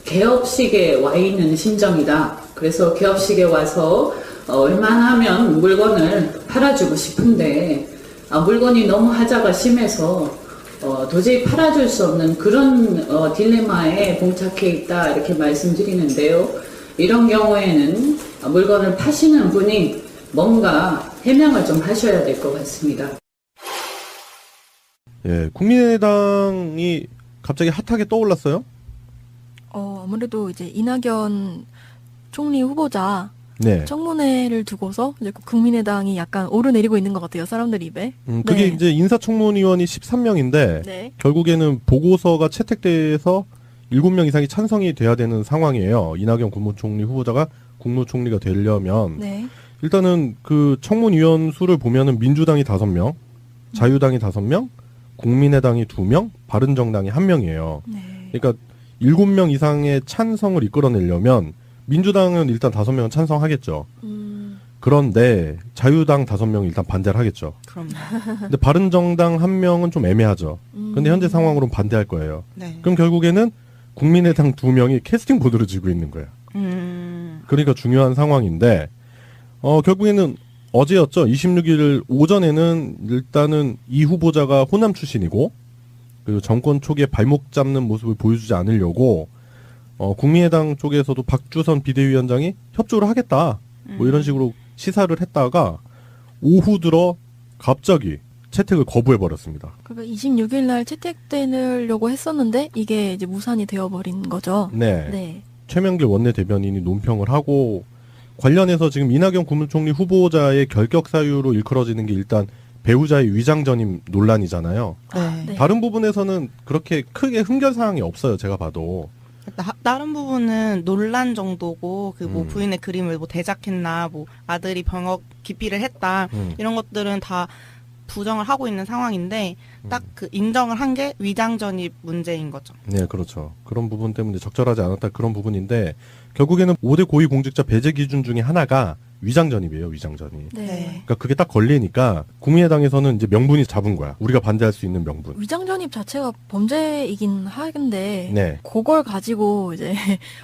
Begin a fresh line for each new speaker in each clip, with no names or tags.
개업식에 와 있는 심정이다. 그래서 개업식에 와서 얼마나면 물건을 팔아주고 싶은데 물건이 너무 하자가 심해서 도저히 팔아줄 수 없는 그런 딜레마에 봉착해 있다 이렇게 말씀드리는데요. 이런 경우에는 물건을 파시는 분이 뭔가 해명을 좀 하셔야 될 것 같습니다.
예, 국민의당이 갑자기 핫하게 떠올랐어요?
아무래도 이제 이낙연 총리 후보자
네.
청문회를 두고서 이제 국민의당이 약간 오르내리고 있는 것 같아요. 사람들 입에.
그게
네.
이제 인사청문위원이 13명인데
네.
결국에는 보고서가 채택돼서 7명 이상이 찬성이 돼야 되는 상황이에요. 이낙연 국무총리 후보자가 국무총리가 되려면
네.
일단은 그 청문위원 수를 보면은 민주당이 5명, 자유당이 5명, 국민의당이 2명, 바른정당이 1명이에요.
네.
그러니까 7명 이상의 찬성을 이끌어내려면 민주당은 일단 5명은 찬성하겠죠. 그런데 자유당 5명이 일단 반대를 하겠죠.
그럼요.
근데 바른정당 1명은 좀 애매하죠. 근데 현재 상황으로는 반대할 거예요.
네.
그럼 결국에는 국민의당 2명이 캐스팅 보드를 쥐고 있는 거예요. 그러니까 중요한 상황인데 결국에는 어제였죠. 26일 오전에는 일단은 이 후보자가 호남 출신이고 그리고 정권 초기에 발목 잡는 모습을 보여주지 않으려고 국민의당 쪽에서도 박주선 비대위원장이 협조를 하겠다. 뭐 이런 식으로 시사를 했다가 오후 들어 갑자기 채택을 거부해버렸습니다.
그러니까 26일 날 채택되려고 했었는데 이게 이제 무산이 되어버린 거죠.
네.
네.
최명길 원내대변인이 논평을 하고 관련해서 지금 이낙연 국무총리 후보자의 결격 사유로 일컬어지는 게 일단 배우자의 위장 전임 논란이잖아요.
네.
네.
다른 부분에서는 그렇게 크게 흠결 사항이 없어요. 제가 봐도.
다른 부분은 논란 정도고 그 뭐 부인의 그림을 뭐 대작했나 뭐 아들이 병역 기피를 했다 이런 것들은 다 부정을 하고 있는 상황인데 딱 그 인정을 한 게 위장 전입 문제인 거죠.
네, 그렇죠. 그런 부분 때문에 적절하지 않았다 그런 부분인데 결국에는 5대 고위공직자 배제 기준 중에 하나가 위장 전입이에요. 위장 전입.
네.
그러니까 그게 딱 걸리니까 국민의당에서는 이제 명분이 잡은 거야. 우리가 반대할 수 있는 명분.
위장 전입 자체가 범죄이긴 하는데
네.
그걸 가지고 이제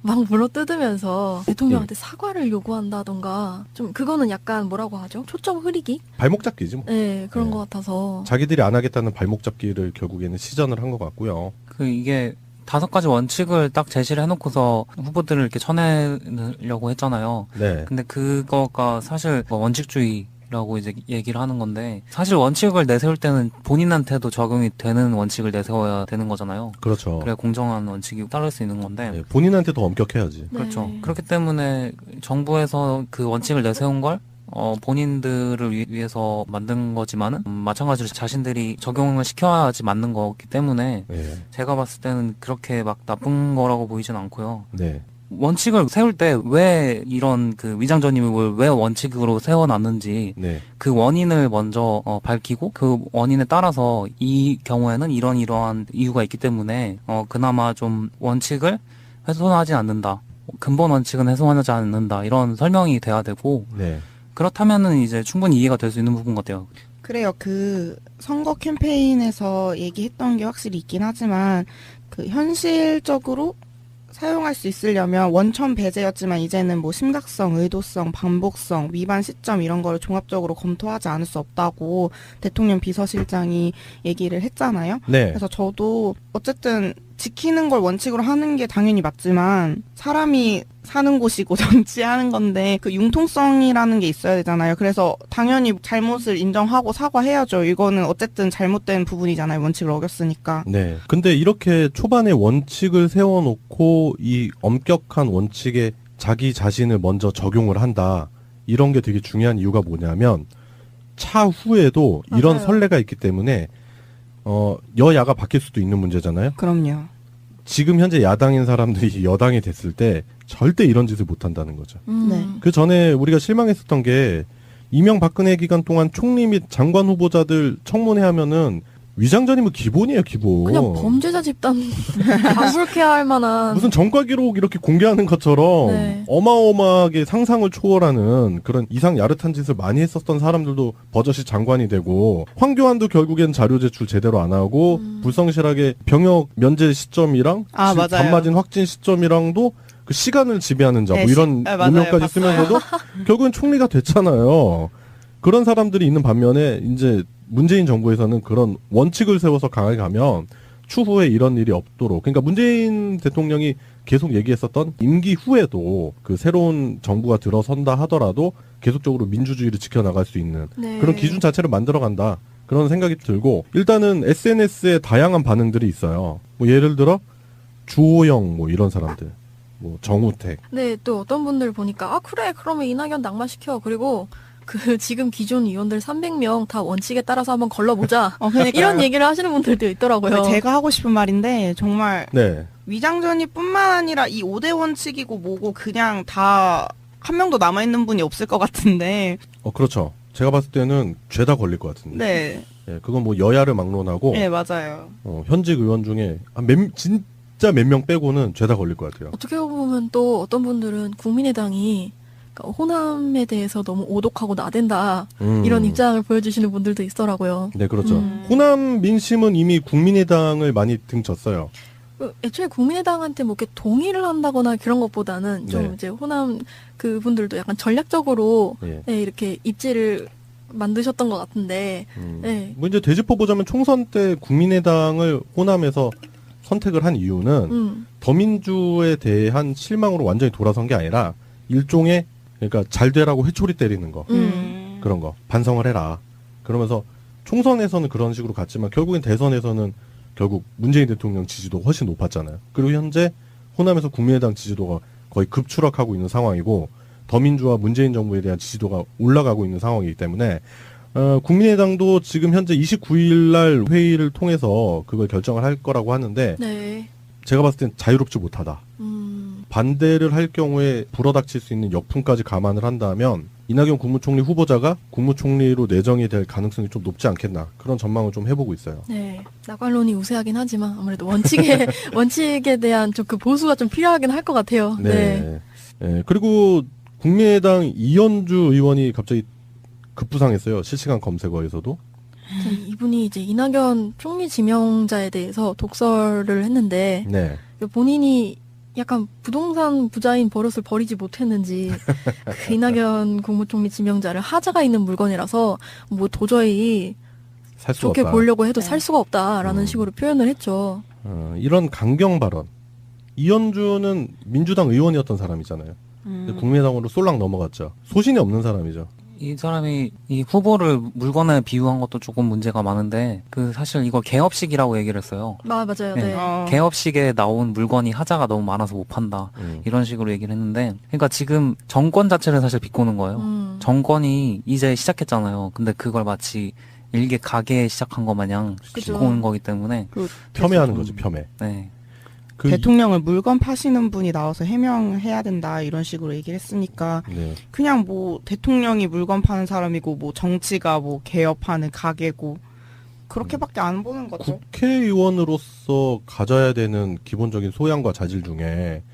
막 물어뜯으면서 대통령한테 사과를 요구한다던가 좀 그거는 약간 뭐라고 하죠? 초점 흐리기?
발목 잡기지 뭐.
네, 그런
네.
것 같아서.
자기들이 안 하겠다는 발목 잡기를 결국에는 시전을 한 것 같고요.
이게 5가지 원칙을 딱 제시를 해놓고서 후보들을 이렇게 쳐내려고 했잖아요.
네.
근데 그거가 사실 원칙주의라고 이제 얘기를 하는 건데 사실 원칙을 내세울 때는 본인한테도 적용이 되는 원칙을 내세워야 되는 거잖아요.
그렇죠.
그래 공정한 원칙이 따를 수 있는 건데
네, 본인한테 더 엄격해야지.
네.
그렇죠. 그렇기 때문에 정부에서 그 원칙을 내세운 걸 본인들을 위해서 만든 거지만은 마찬가지로 자신들이 적용을 시켜야지 맞는 거기 때문에
네.
제가 봤을 때는 그렇게 막 나쁜 거라고 보이진 않고요.
네.
원칙을 세울 때 왜 이런 그 위장 전입을 왜 원칙으로 세워놨는지
네.
그 원인을 먼저 밝히고 그 원인에 따라서 이 경우에는 이러한 이유가 있기 때문에 그나마 좀 원칙을 훼손하지 않는다. 근본 원칙은 훼손하지 않는다. 이런 설명이 돼야 되고
네.
그렇다면은 이제 충분히 이해가 될 수 있는 부분 같아요.
그래요. 그 선거 캠페인에서 얘기했던 게 확실히 있긴 하지만 그 현실적으로 사용할 수 있으려면 원천 배제였지만 이제는 뭐 심각성, 의도성, 반복성, 위반 시점 이런 거를 종합적으로 검토하지 않을 수 없다고 대통령 비서실장이 얘기를 했잖아요.
네.
그래서 저도 어쨌든 지키는 걸 원칙으로 하는 게 당연히 맞지만 사람이 사는 곳이고 정치하는 건데 그 융통성이라는 게 있어야 되잖아요. 그래서 당연히 잘못을 인정하고 사과해야죠. 이거는 어쨌든 잘못된 부분이잖아요. 원칙을 어겼으니까.
네. 근데 이렇게 초반에 원칙을 세워놓고 이 엄격한 원칙에 자기 자신을 먼저 적용을 한다. 이런 게 되게 중요한 이유가 뭐냐면 차후에도 이런
맞아요.
선례가 있기 때문에 여야가 바뀔 수도 있는 문제잖아요.
그럼요.
지금 현재 야당인 사람들이 여당이 됐을 때 절대 이런 짓을 못 한다는 거죠.
네.
그 전에 우리가 실망했었던 게 이명박근혜 기간 동안 총리 및 장관 후보자들 청문회 하면은 위장전이면 기본이에요, 기본.
그냥 범죄자 집단 방불케 할 만한
무슨 전과 기록 이렇게 공개하는 것처럼
네.
어마어마하게 상상을 초월하는 그런 이상 야릇한 짓을 많이 했었던 사람들도 버젓이 장관이 되고, 황교안도 결국엔 자료 제출 제대로 안 하고 불성실하게 병역 면제 시점이랑
맞아요.
반마진 확진 시점이랑도 그 시간을 지배하는 자,
네,
뭐 이런
맞아요.
운명까지
봤어요.
쓰면서도 결국엔 총리가 됐잖아요. 그런 사람들이 있는 반면에 이제 문재인 정부에서는 그런 원칙을 세워서 강하게 가면 추후에 이런 일이 없도록, 그러니까 문재인 대통령이 계속 얘기했었던 임기 후에도 그 새로운 정부가 들어선다 하더라도 계속적으로 민주주의를 지켜나갈 수 있는
네.
그런 기준 자체를 만들어간다, 그런 생각이 들고, 일단은 SNS에 다양한 반응들이 있어요. 뭐 예를 들어 주호영 뭐 이런 사람들, 뭐 정우택.
네, 또 어떤 분들 보니까 그래 그러면 이낙연 낙마시켜. 그리고 그 지금 기존 의원들 300명 다 원칙에 따라서 한번 걸러보자.
그러니까요.
이런 얘기를 하시는 분들도 있더라고요.
제가 하고 싶은 말인데 정말
네.
위장전이뿐만 아니라 이 5대 원칙이고 뭐고 그냥 다 한 명도 남아있는 분이 없을 것 같은데.
그렇죠. 제가 봤을 때는 죄다 걸릴 것 같은데.
네.
예, 그건 뭐 여야를 막론하고
네, 맞아요.
현직 의원 중에 진짜 몇 명 빼고는 죄다 걸릴 것 같아요.
어떻게 보면 또 어떤 분들은 국민의당이 그러니까 호남에 대해서 너무 오독하고 나댄다 이런 입장을 보여주시는 분들도 있더라고요.
네, 그렇죠. 호남 민심은 이미 국민의당을 많이 등졌어요.
애초에 국민의당한테 뭐 이렇게 동의를 한다거나 그런 것보다는 좀
네.
이제 호남 그분들도 약간 전략적으로
예.
네, 이렇게 입지를 만드셨던 것 같은데. 네.
뭐 이제 되짚어 보자면 총선 때 국민의당을 호남에서 선택을 한 이유는 더민주에 대한 실망으로 완전히 돌아선 게 아니라 일종의, 그러니까 잘 되라고 회초리 때리는 거, 그런 거 반성을 해라. 그러면서 총선에서는 그런 식으로 갔지만 결국엔 대선에서는 결국 문재인 대통령 지지도가 훨씬 높았잖아요. 그리고 현재 호남에서 국민의당 지지도가 거의 급추락하고 있는 상황이고, 더민주와 문재인 정부에 대한 지지도가 올라가고 있는 상황이기 때문에 국민의당도 지금 현재 29일 날 회의를 통해서 그걸 결정을 할 거라고 하는데,
네.
제가 봤을 땐 자유롭지 못하다. 반대를 할 경우에 불어닥칠 수 있는 역풍까지 감안을 한다면 이낙연 국무총리 후보자가 국무총리로 내정이 될 가능성이 좀 높지 않겠나, 그런 전망을 좀 해보고 있어요.
네. 나관론이 우세하긴 하지만 아무래도 원칙에 대한 좀 그 보수가 좀 필요하긴 할 것 같아요. 네.
네. 그리고 국민의당 이현주 의원이 갑자기 급부상했어요. 실시간 검색어에서도.
이분이 이제 이낙연 총리 지명자에 대해서 독설을 했는데
네.
본인이 약간 부동산 부자인 버릇을 버리지 못했는지 그 이낙연 국무총리 지명자를 하자가 있는 물건이라서 뭐 도저히
살 수가
좋게
없다.
보려고 해도 살 수가 없다라는 식으로 표현을 했죠.
이런 강경 발언. 이현주는 민주당 의원이었던 사람이잖아요. 근데 국민의당으로 쏠락 넘어갔죠. 소신이 없는 사람이죠.
이 사람이 이 후보를 물건에 비유한 것도 조금 문제가 많은데, 그 사실 이거 개업식이라고 얘기를 했어요.
맞아요.
네.
네.
개업식에 나온 물건이 하자가 너무 많아서 못 판다, 이런 식으로 얘기를 했는데, 그러니까 지금 정권 자체를 사실 비꼬는 거예요. 정권이 이제 시작했잖아요. 근데 그걸 마치 일개 가게 시작한 것 마냥
그죠.
비꼬는 거기 때문에.
폄훼하는 거죠, 폄훼.
네.
대통령을 물건 파시는 분이 나와서 해명해야 된다 이런 식으로 얘기를 했으니까
네.
그냥 뭐 대통령이 물건 파는 사람이고 뭐 정치가 뭐 개업하는 가게고 그렇게밖에 안 보는 거죠.
국회의원으로서 가져야 되는 기본적인 소양과 자질 중에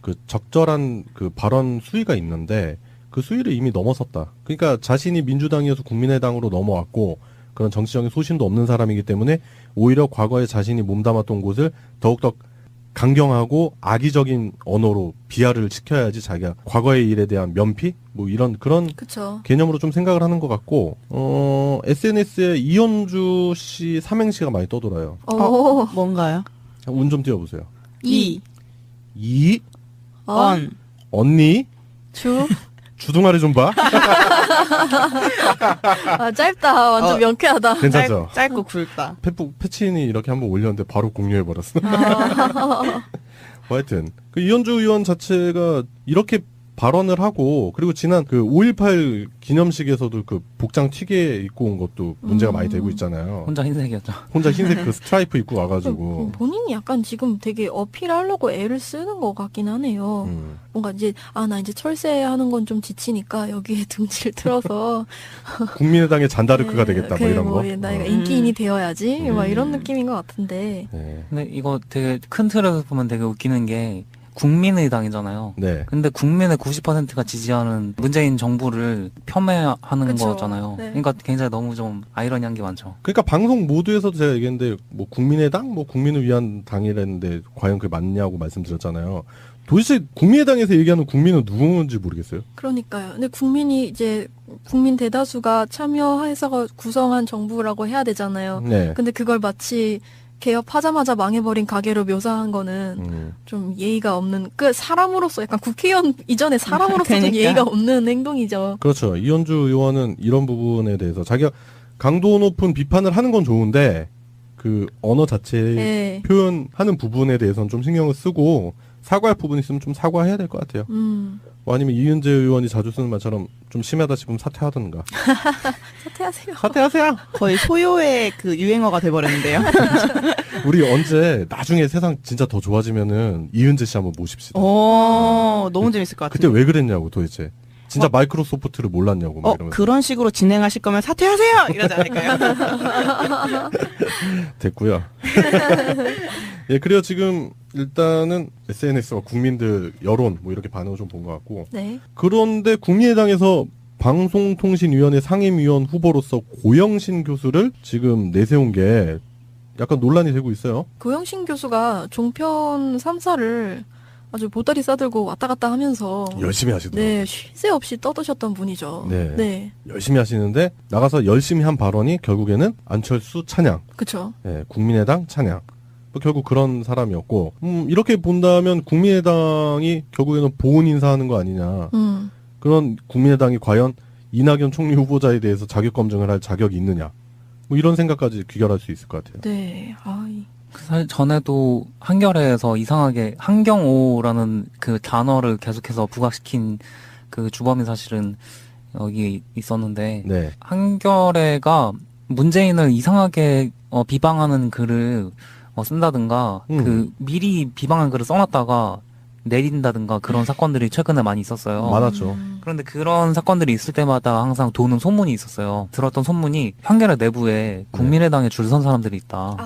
그 적절한 그 발언 수위가 있는데 그 수위를 이미 넘어섰다. 그러니까 자신이 민주당이어서 국민의당으로 넘어왔고 그런 정치적인 소신도 없는 사람이기 때문에 오히려 과거에 자신이 몸담았던 곳을 더욱더 강경하고 악의적인 언어로 비하를 시켜야지 자기가 과거의 일에 대한 면피? 뭐 이런 그런
그쵸.
개념으로 좀 생각을 하는 것 같고, SNS에 이현주 씨 삼행시가 많이 떠돌아요.
뭔가요?
운 좀 띄워보세요.
이,
언,
언니,
주.
주둥아리 좀 봐.
짧다. 완전 명쾌하다.
괜찮죠?
짧고 굵다.
패친이 이렇게 한번 올렸는데 바로 공유해버렸어. 하여튼 그 이현주 의원 자체가 이렇게 발언을 하고 그리고 지난 그 5.18 기념식에서도 그 복장 튀게 입고 온 것도 문제가 많이 되고 있잖아요.
혼자 흰색이었죠.
혼자 흰색 그 스트라이프 입고 와가지고.
본인이 약간 지금 되게 어필하려고 애를 쓰는 것 같긴 하네요. 뭔가 이제 나 이제 철새하는 건 좀 지치니까 여기에 둥지를 틀어서
국민의당의 잔다르크가 되겠다 뭐 이런 거.
나이가 인기인이 되어야지 막 이런 느낌인 것 같은데.
네.
근데 이거 되게 큰 틀에서 보면 되게 웃기는 게 국민의당이잖아요.
네.
근데 국민의 90%가 지지하는 문재인 정부를 폄훼하는
그쵸.
거잖아요.
네.
그러니까 굉장히 너무 좀 아이러니한 게 많죠.
그러니까 방송 모두에서도 제가 얘기했는데 뭐 국민의당 뭐 국민을 위한 당이라는데 과연 그게 맞냐고 말씀드렸잖아요. 도대체 국민의당에서 얘기하는 국민은 누군지 모르겠어요.
그러니까요. 근데 국민이 이제 국민 대다수가 참여해서 구성한 정부라고 해야 되잖아요.
네.
근데 그걸 마치 개업하자마자 망해버린 가게로 묘사한 거는 좀 예의가 없는, 사람으로서 약간 국회의원 이전에 사람으로서 좀
그러니까.
예의가 없는 행동이죠.
그렇죠. 이현주 의원은 이런 부분에 대해서 자기가 강도 높은 비판을 하는 건 좋은데 그 언어 자체의
네.
표현하는 부분에 대해서는 좀 신경을 쓰고 사과할 부분이 있으면 좀 사과해야 될 것 같아요. 뭐 아니면 이은재 의원이 자주 쓰는 말처럼 좀 심하다 싶으면 사퇴하든가.
사퇴하세요.
사퇴하세요.
거의 소요의 그 유행어가 돼버렸는데요.
우리 언제 나중에 세상 진짜 더 좋아지면은 이은재 씨 한번 모십시다.
너무 재밌을 것
그때
같은데.
왜 그랬냐고 도대체. 진짜 마이크로소프트를 몰랐냐고 막 이러면서.
그런 식으로 진행하실 거면 사퇴하세요! 이러지 않을까요?
됐고요. 예, 그래요. 지금 일단은 SNS와 국민들 여론 뭐 이렇게 반응을 좀 본 것 같고.
네.
그런데 국민의당에서 방송통신위원회 상임위원 후보로서 고영신 교수를 지금 내세운 게 약간 논란이 되고 있어요.
고영신 교수가 종편 3사를 아주 보따리 싸들고 왔다 갔다 하면서
열심히 하시더라고요.
네, 쉴 새 없이 떠드셨던 분이죠.
네.
네.
열심히 하시는데 나가서 열심히 한 발언이 결국에는 안철수 찬양,
그쵸.
예, 국민의당 찬양. 뭐 결국 그런 사람이었고 이렇게 본다면 국민의당이 결국에는 보훈 인사하는 거 아니냐. 그런 국민의당이 과연 이낙연 총리 후보자에 대해서 자격 검증을 할 자격이 있느냐. 뭐 이런 생각까지 귀결할 수 있을 것 같아요.
네.
사실 전에도 한겨레에서 이상하게 한경오라는 그 단어를 계속해서 부각시킨 그 주범이 사실은 여기 있었는데
네.
한겨레가 문재인을 이상하게 비방하는 글을 쓴다든가 그 미리 비방한 글을 써놨다가 내린다든가 그런 사건들이 최근에 많이 있었어요.
많았죠.
그런데 그런 사건들이 있을 때마다 항상 도는 소문이 있었어요. 들었던 소문이 한겨레 내부에 국민의당에 줄 선 사람들이 있다.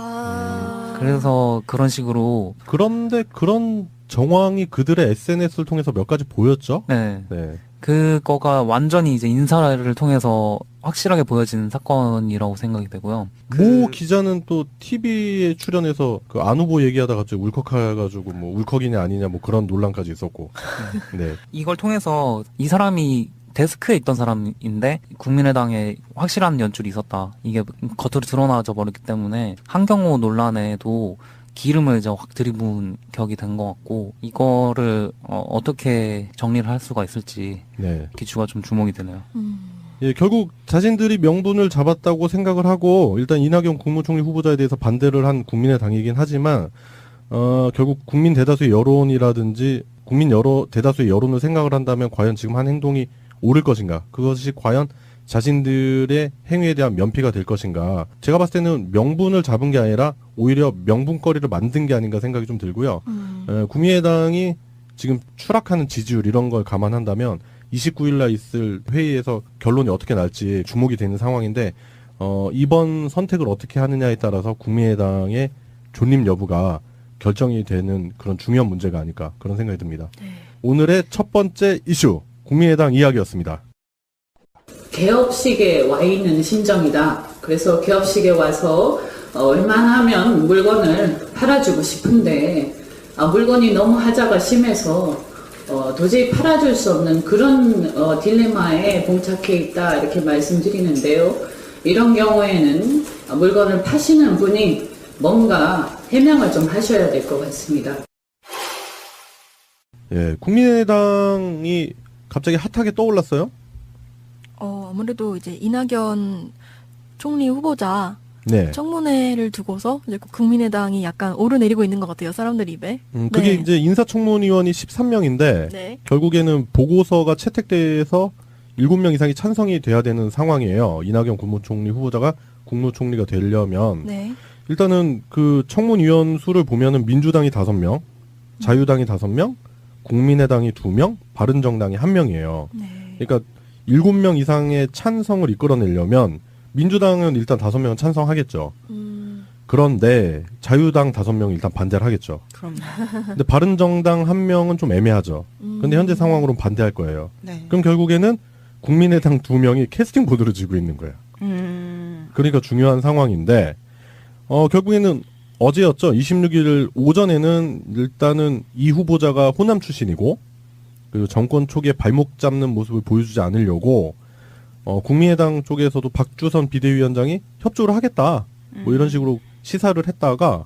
그래서 그런 식으로.
그런데 그런 정황이 그들의 SNS를 통해서 몇 가지 보였죠?
네.
네.
그거가 완전히 이제 인사를 통해서 확실하게 보여진 사건이라고 생각이 되고요.
모 기자는 또 TV에 출연해서 그 안 후보 얘기하다 갑자기 울컥해가지고 뭐 울컥이냐 아니냐 뭐 그런 논란까지 있었고. 네.
이걸 통해서 이 사람이 데스크에 있던 사람인데 국민의당에 확실한 연줄이 있었다. 이게 겉으로 드러나져 버렸기 때문에 한경호 논란에도 기름을 이제 확 들이부은 격이 된 것 같고 이거를 어떻게 정리를 할 수가 있을지
네.
기추가 좀 주목이 되네요.
예, 결국 자신들이 명분을 잡았다고 생각을 하고 일단 이낙연 국무총리 후보자에 대해서 반대를 한 국민의당이긴 하지만 결국 국민 대다수의 여론이라든지 대다수의 여론을 생각을 한다면 과연 지금 한 행동이 옳을 것인가? 그것이 과연 자신들의 행위에 대한 면피가 될 것인가? 제가 봤을 때는 명분을 잡은 게 아니라 오히려 명분거리를 만든 게 아닌가 생각이 좀 들고요. 국민의당이 지금 추락하는 지지율 이런 걸 감안한다면 29일 날 있을 회의에서 결론이 어떻게 날지 주목이 되는 상황인데 이번 선택을 어떻게 하느냐에 따라서 국민의당의 존립 여부가 결정이 되는 그런 중요한 문제가 아닐까 그런 생각이 듭니다.
네.
오늘의 첫 번째 이슈 국민의당 이야기였습니다.
개업식에 와 있는 심정이다. 그래서 개업식에 와서 웬만하면 물건을 팔아주고 싶은데 물건이 너무 하자가 심해서 도저히 팔아줄 수 없는 그런 딜레마에 봉착해 있다 이렇게 말씀드리는데요. 이런 경우에는 물건을 파시는 분이 뭔가 해명을 좀 하셔야 될 것 같습니다.
예, 국민의당이 갑자기 핫하게 떠올랐어요?
아무래도 이제 이낙연 총리 후보자
네.
청문회를 두고서 이제 국민의당이 약간 오르내리고 있는 것 같아요. 사람들 입에.
그게
네.
이제 인사청문위원이 13명인데
네.
결국에는 보고서가 채택돼서 7명 이상이 찬성이 돼야 되는 상황이에요. 이낙연 국무총리 후보자가 국무총리가 되려면
네.
일단은 그 청문위원 수를 보면은 민주당이 5명, 자유당이 5명, 국민의당이 2명, 바른정당이 1명이에요.
네.
그러니까 7명 이상의 찬성을 이끌어내려면 민주당은 일단 5명은 찬성하겠죠. 그런데 자유당 5명이 일단 반대를 하겠죠.
그럼.
근데 바른정당 1명은 좀 애매하죠. 근데 현재 상황으로는 반대할 거예요.
네.
그럼 결국에는 국민의당 2명이 캐스팅 보드를 쥐고 있는 거예요. 그러니까 중요한 상황인데 결국에는 어제였죠. 26일 오전에는 일단은 이 후보자가 호남 출신이고 그리고 정권 초기에 발목 잡는 모습을 보여주지 않으려고 국민의당 쪽에서도 박주선 비대위원장이 협조를 하겠다. 뭐 이런 식으로 시사를 했다가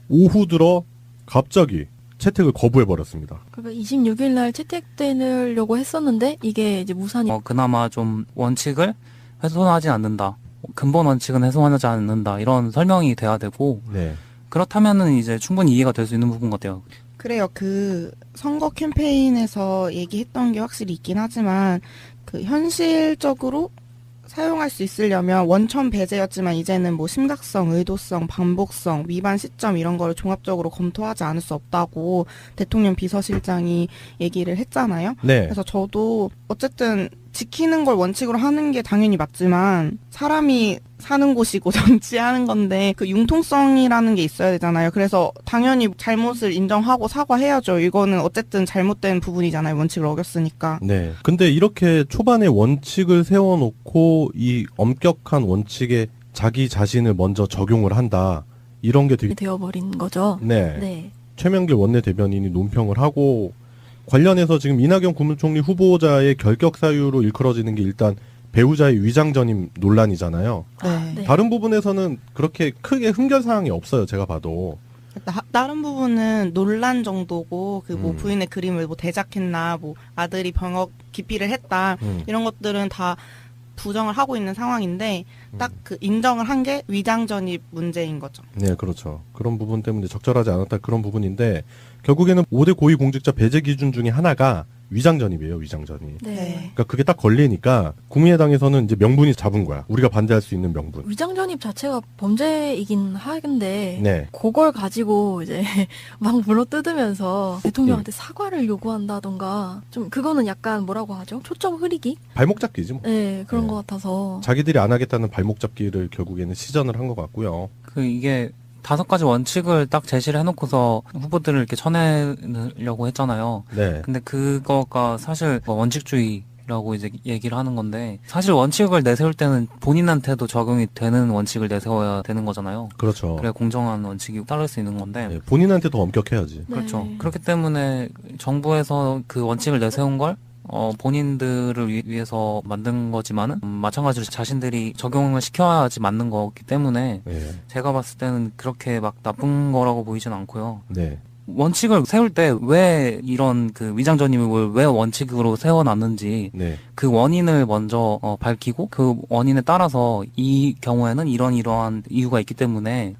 오후 들어 갑자기 채택을 거부해버렸습니다.
그러니까 26일 날 채택되려고 했었는데 이게 이제 무산이
그나마 좀 원칙을 훼손하지 않는다. 근본 원칙은 훼손하지 않는다. 이런 설명이 돼야 되고
네.
그렇다면은 이제 충분히 이해가 될 수 있는 부분 같아요.
그래요. 그 선거 캠페인에서 얘기했던 게 확실히 있긴 하지만 그 현실적으로 사용할 수 있으려면 원천 배제였지만 이제는 뭐 심각성, 의도성, 반복성, 위반 시점 이런 거를 종합적으로 검토하지 않을 수 없다고 대통령 비서실장이 얘기를 했잖아요.
네.
그래서 저도 어쨌든 지키는 걸 원칙으로 하는 게 당연히 맞지만 사람이 사는 곳이고 정치하는 건데 그 융통성이라는 게 있어야 되잖아요. 그래서 당연히 잘못을 인정하고 사과해야죠. 이거는 어쨌든 잘못된 부분이잖아요. 원칙을 어겼으니까.
네. 근데 이렇게 초반에 원칙을 세워놓고 이 엄격한 원칙에 자기 자신을 먼저 적용을 한다. 이런 게 되게
되어버린 거죠.
네.
네.
최명길 원내대변인이 논평을 하고 관련해서 지금 이낙연 국무총리 후보자의 결격 사유로 일컬어지는 게 일단 배우자의 위장전임 논란이잖아요.
네.
네.
다른 부분에서는 그렇게 크게 흠결 사항이 없어요. 제가 봐도.
다른 부분은 논란 정도고 그 뭐 부인의 그림을 뭐 대작했나 뭐 아들이 병역 기피를 했다 이런 것들은 다 부정을 하고 있는 상황인데 딱 그 인정을 한 게 위장전입 문제인 거죠.
네, 그렇죠. 그런 부분 때문에 적절하지 않았다 그런 부분인데 결국에는 5대 고위공직자 배제 기준 중에 하나가 위장전입이에요. 위장전입.
네.
그러니까 그게 딱 걸리니까 국민의당에서는 이제 명분이 잡은 거야. 우리가 반대할 수 있는 명분.
위장전입 자체가 범죄이긴 하는데
네.
그걸 가지고 이제 막 물어뜯으면서 대통령한테 사과를 요구한다던가 좀 그거는 약간 뭐라고 하죠? 초점 흐리기?
발목 잡기지 뭐.
네, 그런
네.
것 같아서
자기들이 안 하겠다는 발목 잡기를 결국에는 시전을 한 것 같고요.
이게 5가지 원칙을 딱 제시를 해놓고서 후보들을 이렇게 쳐내려고 했잖아요.
네.
근데 그거가 사실 원칙주의라고 이제 얘기를 하는 건데 사실 원칙을 내세울 때는 본인한테도 적용이 되는 원칙을 내세워야 되는 거잖아요.
그렇죠.
그래 공정한 원칙이 따를 수 있는 건데
네, 본인한테 더 엄격해야지.
그렇죠.
네.
그렇기 때문에 정부에서 그 원칙을 내세운 걸 본인들을 위해서 만든 거지만은 마찬가지로 자신들이 적용을 시켜야지 맞는 거기 때문에
네.
제가 봤을 때는 그렇게 막 나쁜 거라고 보이진 않고요.
네.
원칙을 세울 때 왜 이런 그 위장전입을 왜 원칙으로 세워놨는지
네.
그 원인을 먼저 밝히고 그 원인에 따라서 이 경우에는 이러한 이유가 있기 때문에